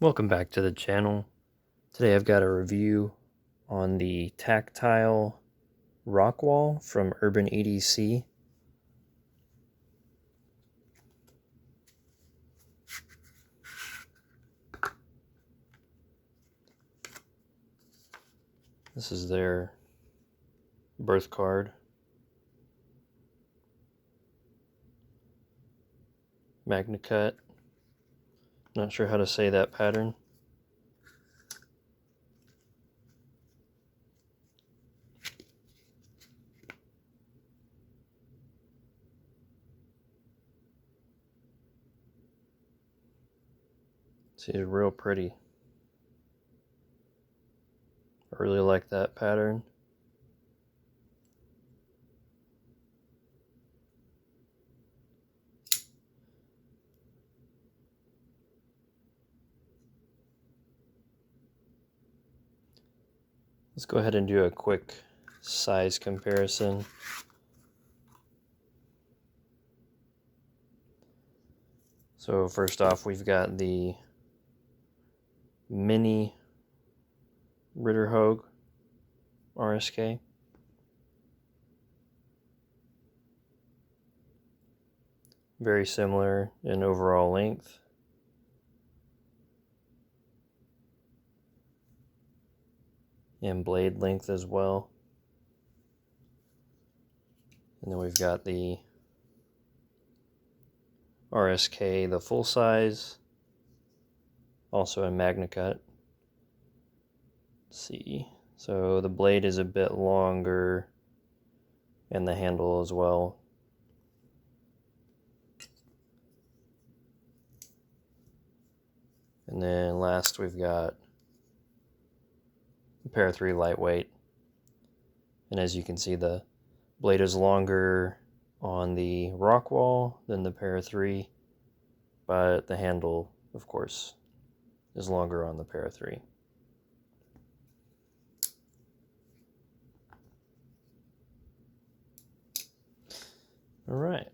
Welcome back to the channel. Today I've got a review on the Tactile Rockwall from Urban EDC. This is their birth card. Magna cut. Not sure how to say that pattern. See, it's real pretty. I really like that pattern. Let's go ahead and do a quick size comparison. So first off, we've got the mini Ritterhogue RSK. Very similar in overall length. And blade length as well. And then we've got the RSK, the full size, also a Magna cut. Let's see, so the blade is a bit longer and the handle as well. And then last we've got the Para 3 lightweight. And as you can see, the blade is longer on the Rockwall than the Para 3, but the handle, of course, is longer on the Para 3. All right.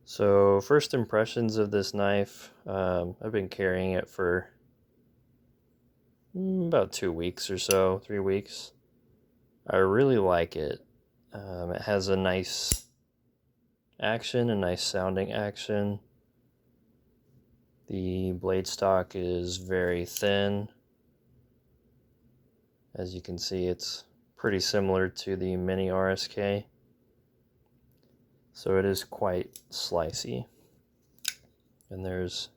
So first impressions of this knife, I've been carrying it for about 2 weeks or so, 3 weeks. I really like it. It has a nice action, a nice sounding action. The blade stock is very thin. As you can see, it's pretty similar to the mini RSK. So it is quite slicey. And there's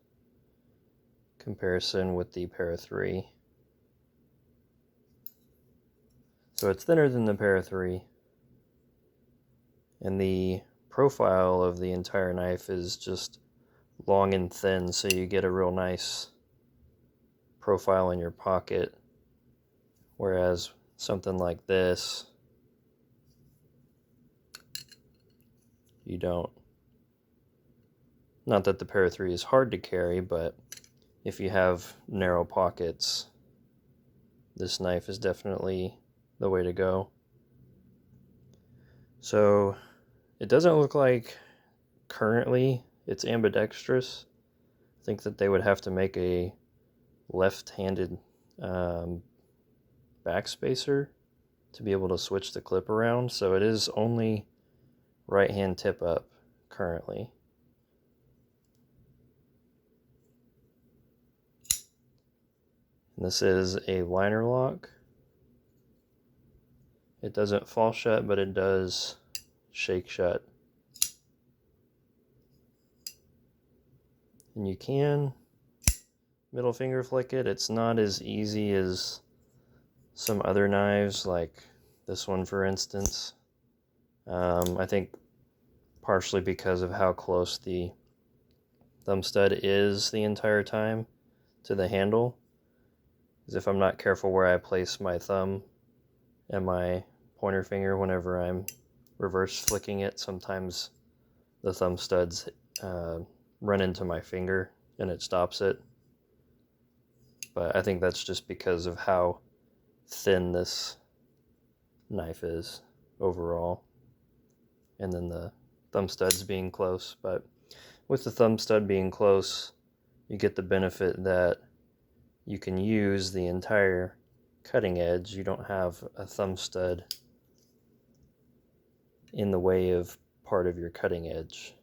comparison with the Para 3. So it's thinner than the Para 3. And the profile of the entire knife is just long and thin, so you get a real nice profile in your pocket. Whereas something like this, you don't. Not that the Para 3 is hard to carry, but if you have narrow pockets, this knife is definitely the way to go. So it doesn't look like currently it's ambidextrous. I think that they would have to make a left-handed backspacer to be able to switch the clip around. So it is only right-hand tip up currently. And this is a liner lock. It doesn't fall shut, but it does shake shut. And you can middle finger flick it. It's not as easy as some other knives, like this one for instance. I think partially because of how close the thumb stud is the entire time to the handle. Because if I'm not careful where I place my thumb and my pointer finger whenever I'm reverse flicking it, sometimes the thumb studs run into my finger and it stops it. But I think that's just because of how thin this knife is overall, and then the thumb studs being close. But with the thumb stud being close, you get the benefit that you can use the entire cutting edge. You don't have a thumb stud in the way of part of your cutting edge.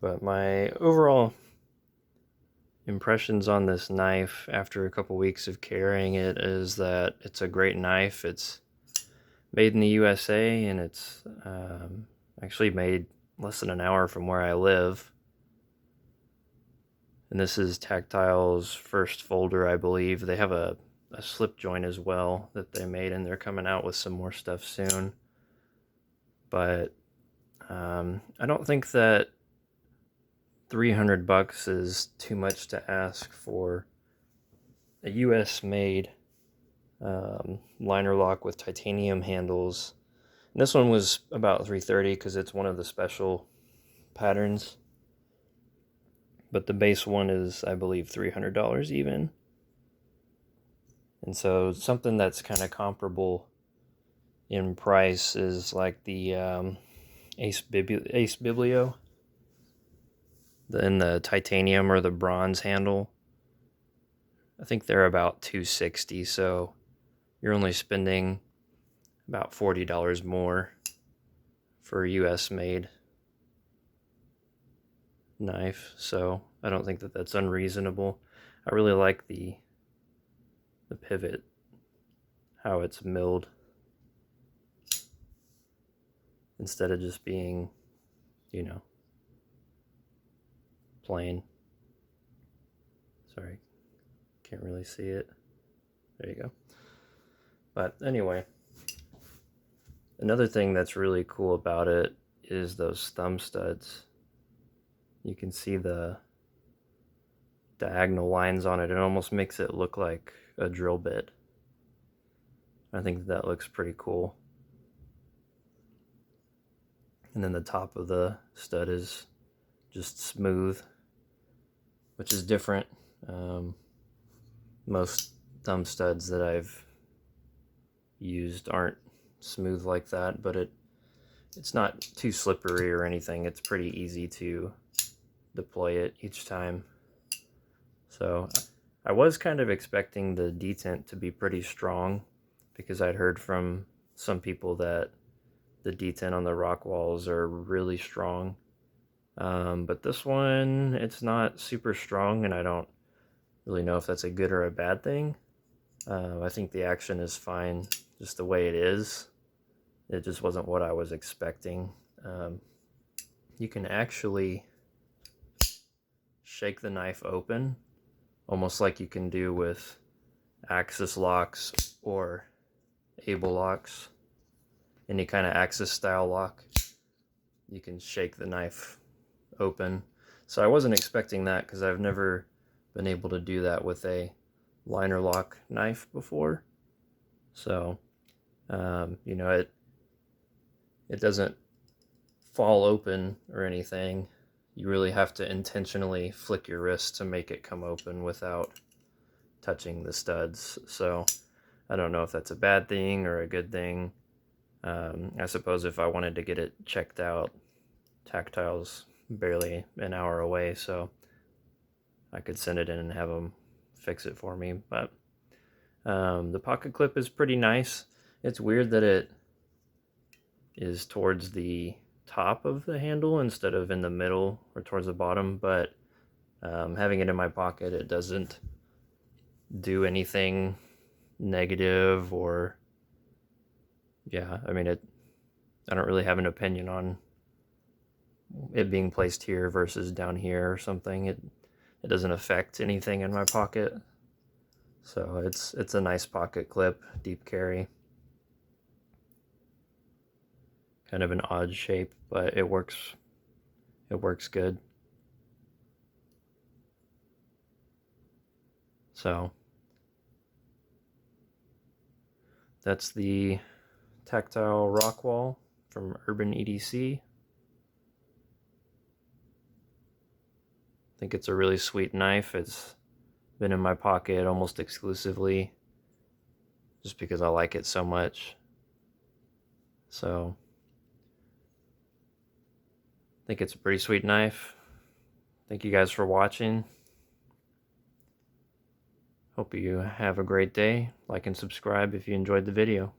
But my overall impressions on this knife after a couple weeks of carrying it is that it's a great knife. It's made in the USA, and it's actually made less than an hour from where I live. And this is Tactile's first folder, I believe. They have a slip joint as well that they made, and they're coming out with some more stuff soon. But I don't think that $300 is too much to ask for a US made liner lock with titanium handles. And this one was about $330 because it's one of the special patterns. But the base one is, I believe, $300 even. And so something that's kind of comparable in price is like the Ace Biblio, in the titanium or the bronze handle. I think they're about $260, so you're only spending about $40 more for a US made knife, so I don't think that that's unreasonable. I really like the pivot, how it's milled, instead of just being, you know, plain. Sorry, can't really see it. There you go. But anyway, another thing that's really cool about it is those thumb studs. You can see the diagonal lines on it. It almost makes it look like a drill bit. I think that looks pretty cool. And then the top of the stud is just smooth, which is different. Most thumb studs that I've used aren't smooth like that, but it's not too slippery or anything. It's pretty easy to deploy it each time. So I was kind of expecting the detent to be pretty strong, because I'd heard from some people that the detent on the Rockwalls are really strong. But this one, it's not super strong, and I don't really know if that's a good or a bad thing. I think the action is fine just the way it is. It just wasn't what I was expecting. You can actually shake the knife open, almost like you can do with Axis locks or Able locks. Any kind of Axis style lock, you can shake the knife open. So I wasn't expecting that, because I've never been able to do that with a liner lock knife before. So you know, it doesn't fall open or anything. You really have to intentionally flick your wrist to make it come open without touching the studs. So I don't know if that's a bad thing or a good thing. I suppose if I wanted to get it checked out, Tactile's barely an hour away, so I could send it in and have them fix it for me. But the pocket clip is pretty nice. It's weird that it is towards the top of the handle instead of in the middle or towards the bottom, but having it in my pocket, it doesn't do anything negative, or yeah, I mean, I don't really have an opinion on it being placed here versus down here or something. It doesn't affect anything in my pocket. So it's a nice pocket clip, deep carry. Kind of an odd shape, but it works good. So that's the Tactile Rockwall from Urban EDC. I think it's a really sweet knife. It's been in my pocket almost exclusively just because I like it so much. So I think it's a pretty sweet knife. Thank you guys for watching. Hope you have a great day. Like and subscribe if you enjoyed the video.